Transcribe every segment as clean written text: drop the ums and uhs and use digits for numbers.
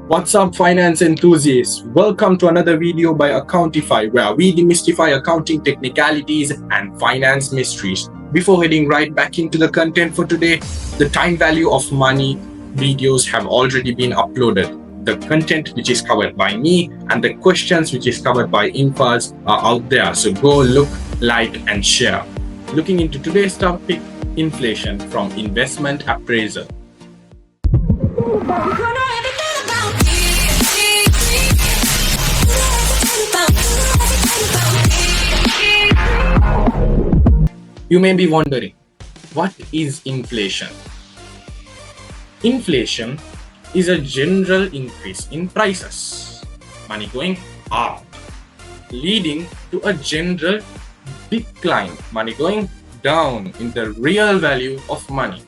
What's up, finance enthusiasts? Welcome to another video by Accountify, where we demystify accounting technicalities and finance mysteries. Before heading right back into the content for today, the time value of money videos have already been uploaded. The content which is covered by me and the questions which is covered by Infaz are out there. So go look, like and share. Looking into today's topic, inflation from investment appraisal. You may be wondering, what is inflation? Inflation is a general increase in prices, money going up, leading to a general decline, money going down in the real value of money.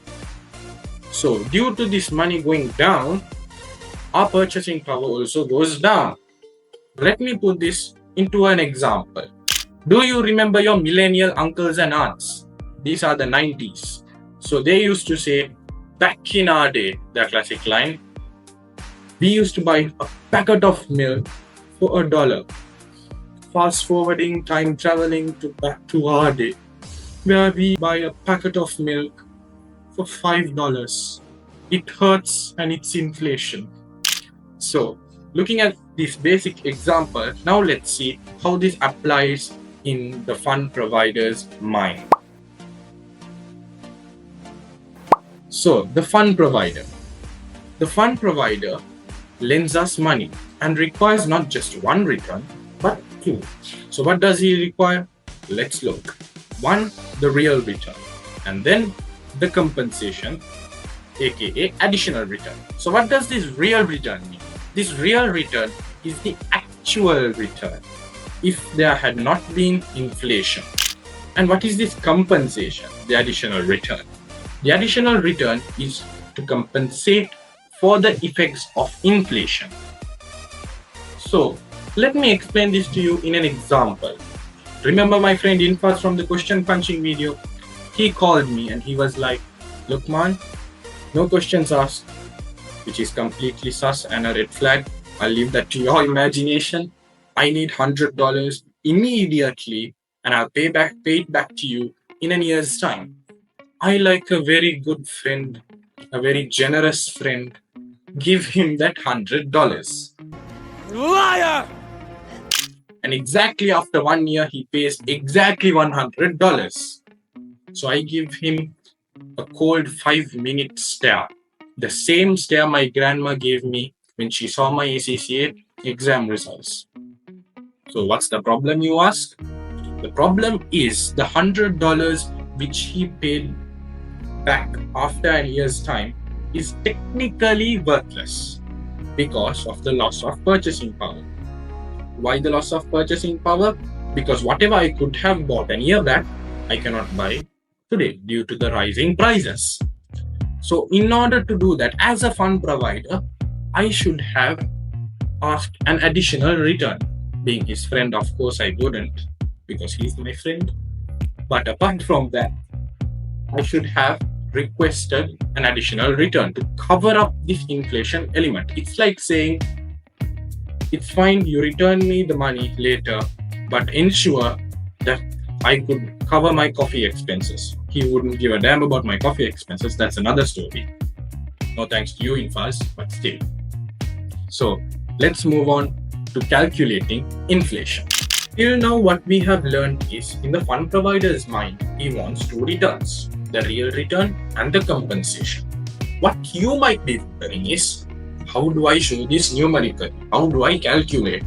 So due to this money going down, our purchasing power also goes down. Let me put this into an example. Do you remember your millennial uncles and aunts? These are the 90s. So they used to say, back in our day, the classic line, we used to buy a packet of milk for $1. Fast forwarding, time traveling back to our day, where we buy a packet of milk for $5. It hurts and it's inflation. So looking at this basic example, now let's see how this applies in the fund provider's mind. So the fund provider lends us money and requires not just one return but two. So what does he require? Let's look. One, the real return, and then the compensation, aka additional return. So what does this real return mean? This real return is the actual return if there had not been inflation. And what is this compensation? The additional return. The additional return is to compensate for the effects of inflation. So let me explain this to you in an example. Remember my friend Infaz from the question punching video? He called me and he was like, look man, no questions asked, which is completely sus and a red flag. I'll leave that to your imagination. I need $100 immediately and I'll pay it back to you in a year's time. I, like a very good friend, a very generous friend, give him that $100. Liar! And exactly after 1 year, he pays exactly $100. So I give him a cold 5-minute stare. The same stare my grandma gave me when she saw my ACCA exam results. So what's the problem, you ask? The problem is the $100 which he paid back after a year's time is technically worthless because of the loss of purchasing power. Why the loss of purchasing power? Because whatever I could have bought a year back, I cannot buy today due to the rising prices. So in order to do that, as a fund provider, I should have asked an additional return. Being his friend, of course, I wouldn't because he's my friend. But apart from that, I should have requested an additional return to cover up this inflation element. It's like saying, it's fine, you return me the money later, but ensure that I could cover my coffee expenses. He wouldn't give a damn about my coffee expenses. That's another story. No thanks to you, Infaz, but still. So let's move on to calculating inflation. Till now, what we have learned is in the fund provider's mind, he wants two returns, the real return and the compensation. What you might be wondering is, how do I show this numerically? How do I calculate?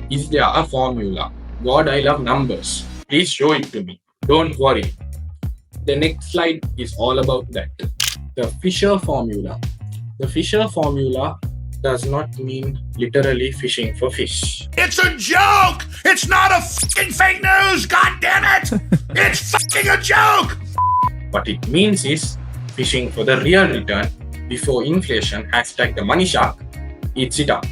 Is there a formula? God, I love numbers. Please show it to me. Don't worry. The next slide is all about that. The Fisher formula. The Fisher formula does not mean literally fishing for fish. It's a joke! It's not a fucking fake news! God damn it! It's fucking a joke! What it means is fishing for the real return before inflation, hashtag the money shark, eats it up.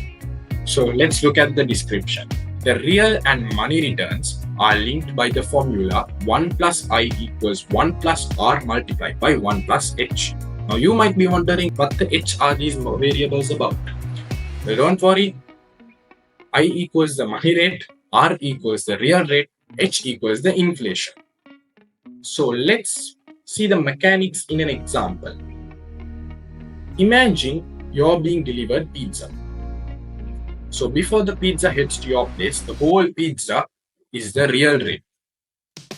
So let's look at the description. The real and money returns are linked by the formula 1 plus I equals 1 plus R multiplied by 1 plus H. Now you might be wondering what the H are these variables about. Well, don't worry. I equals the money rate, R equals the real rate, H equals the inflation. So let's see the mechanics in an example. Imagine you're being delivered pizza. So before the pizza heads to your place, the whole pizza is the real rate,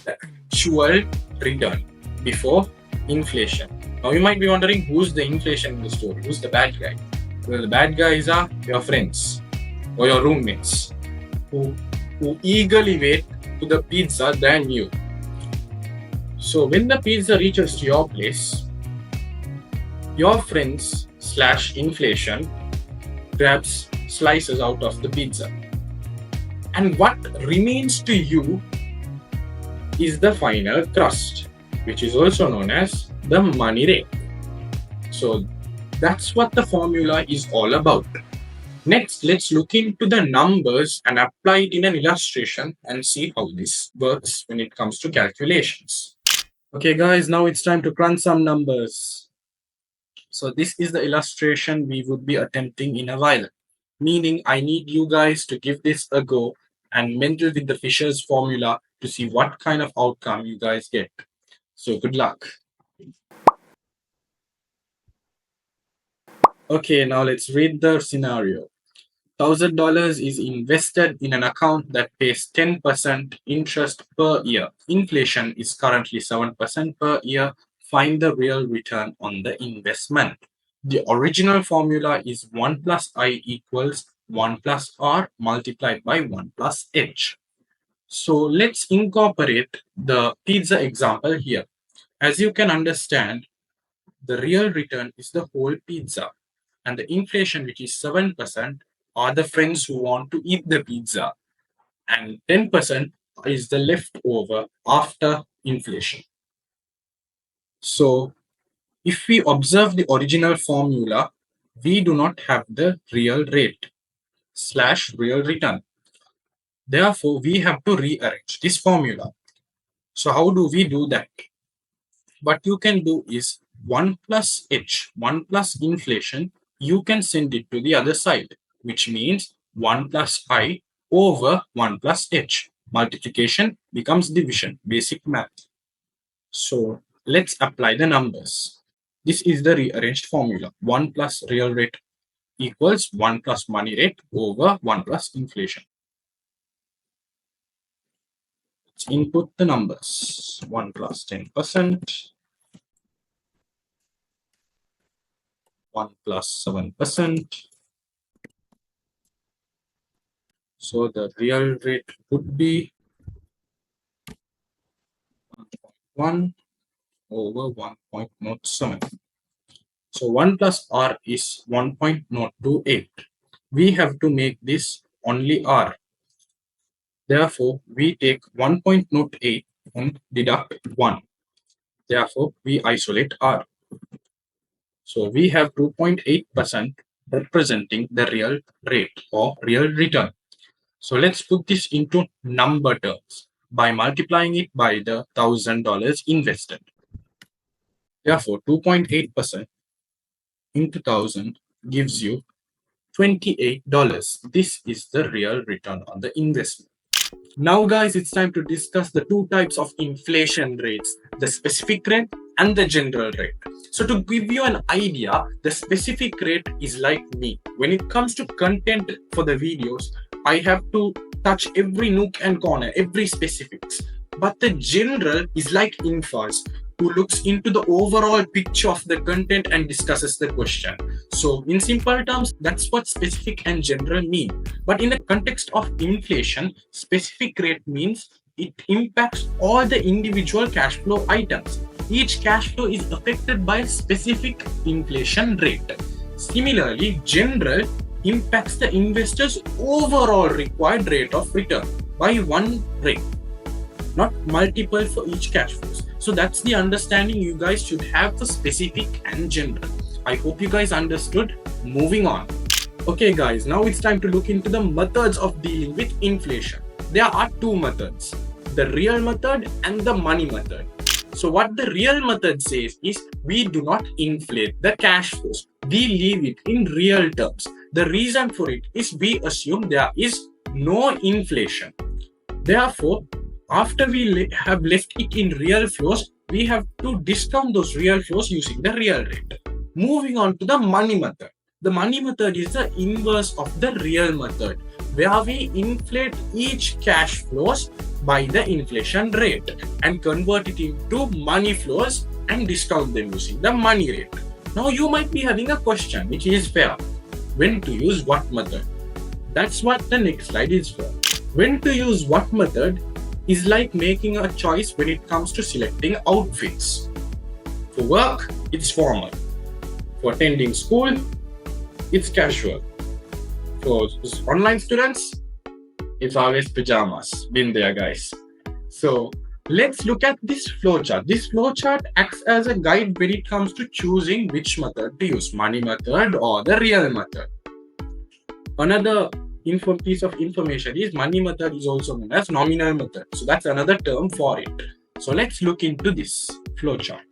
the actual return before inflation. Now you might be wondering, who's the inflation in the story? Who's the bad guy? Well, the bad guys are your friends or your roommates who eagerly wait to the pizza than you. So when the pizza reaches to your place, your friends / inflation grabs slices out of the pizza. And what remains to you is the final crust, which is also known as the money rate. So that's what the formula is all about. Next, let's look into the numbers and apply it in an illustration and see how this works when it comes to calculations. Okay guys, now it's time to crunch some numbers. So this is the illustration we would be attempting in a while, meaning I need you guys to give this a go and mental with the Fisher's formula to see what kind of outcome you guys get. So good luck. Okay, now let's read the scenario. $1,000 is invested in an account that pays 10% interest per year. Inflation is currently 7% per year. Find the real return on the investment. The original formula is 1 plus I equals 1 plus R multiplied by 1 plus H. So let's incorporate the pizza example here. As you can understand, the real return is the whole pizza, and the inflation, which is 7%, are the friends who want to eat the pizza, and 10% is the leftover after inflation. So if we observe the original formula, we do not have the real rate / real return. Therefore, we have to rearrange this formula. So how do we do that? What you can do is 1 plus H, 1 plus inflation, you can send it to the other side, which means 1 plus I over 1 plus H. Multiplication becomes division, basic math. So let's apply the numbers. This is the rearranged formula. 1 plus real rate equals 1 plus money rate over 1 plus inflation. Let's input the numbers. 1 plus 10%, 1 plus 7%. So the real rate would be 1 over 1.07. So 1 plus R is 1.028. We have to make this only R. Therefore, we take 1.08 and deduct 1. Therefore, we isolate R. So we have 2.8% representing the real rate or real return. So let's put this into number terms by multiplying it by the $1,000 invested. Therefore, 2.8% into 1,000 gives you $28. This is the real return on the investment. Now guys, it's time to discuss the two types of inflation rates, the specific rate and the general rate. So to give you an idea, the specific rate is like me. When it comes to content for the videos, I have to touch every nook and corner, every specifics. But the general is like Infaz, who looks into the overall picture of the content and discusses the question. So in simple terms, that's what specific and general mean. But in the context of inflation, specific rate means it impacts all the individual cash flow items. Each cash flow is affected by a specific inflation rate. Similarly, general impacts the investor's overall required rate of return by one rate, not multiple for each cash flows. So that's the understanding you guys should have for specific and general. I hope you guys understood. Moving on. Okay guys, now it's time to look into the methods of dealing with inflation. There are two methods, the real method and the money method. So what the real method says is we do not inflate the cash flows. We leave it in real terms. The reason for it is we assume there is no inflation. Therefore, after we have left it in real flows, we have to discount those real flows using the real rate. Moving on to the money method. The money method is the inverse of the real method, where we inflate each cash flows by the inflation rate and convert it into money flows and discount them using the money rate. Now you might be having a question, which is fair. When to use what method? That's what the next slide is for. When to use what method is like making a choice when it comes to selecting outfits. For work, it's formal. For attending school, it's casual. For online students, it's always pajamas. Been there, guys. So let's look at this flowchart. This flowchart acts as a guide when it comes to choosing which method to use, money method or the real method. Another piece of information is money method is also known as nominal method. So that's another term for it. So let's look into this flowchart.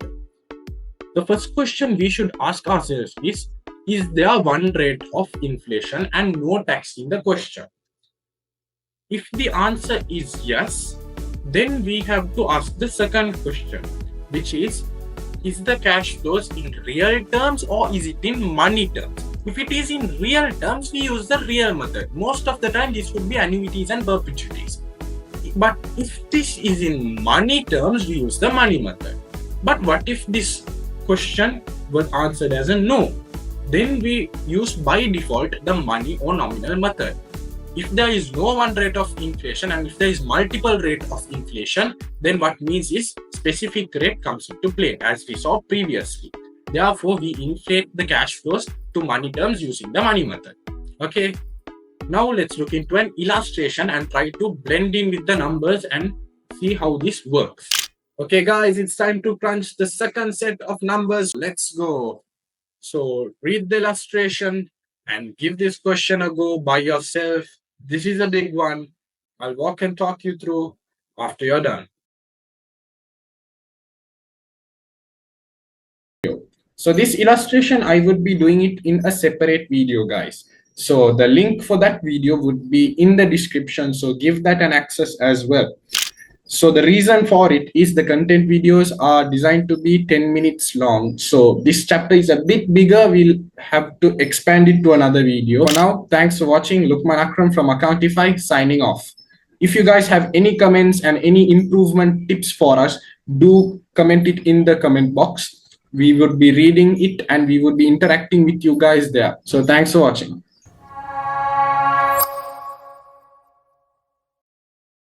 The first question we should ask ourselves is there one rate of inflation and no tax in the question? If the answer is yes, then we have to ask the second question, which is the cash flows in real terms or is it in money terms? If it is in real terms, we use the real method. Most of the time, this would be annuities and perpetuities. But if this is in money terms, we use the money method. But what if this question was answered as a no? Then we use by default the money or nominal method. If there is no one rate of inflation and if there is multiple rate of inflation, then what means is specific rate comes into play, as we saw previously. Therefore, we inflate the cash flows to money terms using the money method. Okay. Now let's look into an illustration and try to blend in with the numbers and see how this works. Okay, guys, it's time to crunch the second set of numbers. Let's go. So read the illustration and give this question a go by yourself. This is a big one. I'll walk and talk you through after you're done. So this illustration, I would be doing it in a separate video, guys. So the link for that video would be in the description. So give that an access as well. So the reason for it is the content videos are designed to be 10 minutes long. So this chapter is a bit bigger. We'll have to expand it to another video. For now, thanks for watching. Lukman Akram from Accountify signing off. If you guys have any comments and any improvement tips for us, do comment it in the comment box. We would be reading it and we would be interacting with you guys there. So thanks for watching.